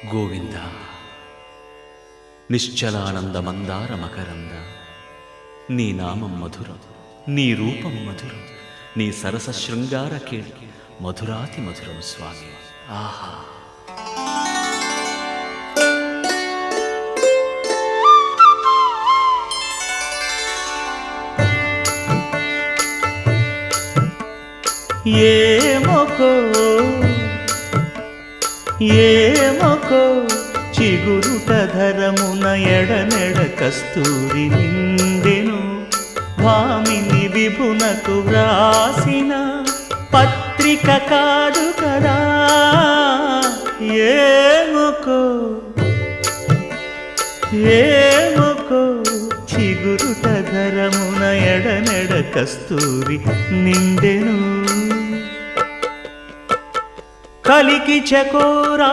గోవింద నిశ్చలానంద మందార మకరంద నీ నామం మధురం, నీ రూపం మధురం, నీ సరస శృంగార కేళి మధురాతి మధురం స్వామి. ఆహా! ఏమొకో చిగురుట ధరమున ఎడనెడ కస్తూరి నిండెను, భామిని విభునకు వ్రాసిన పత్రిక కాదు కదా. ఏమొకో చిగురుట ధరమున ఎడనెడ కస్తూరి నిండెను, కలికి చకోరా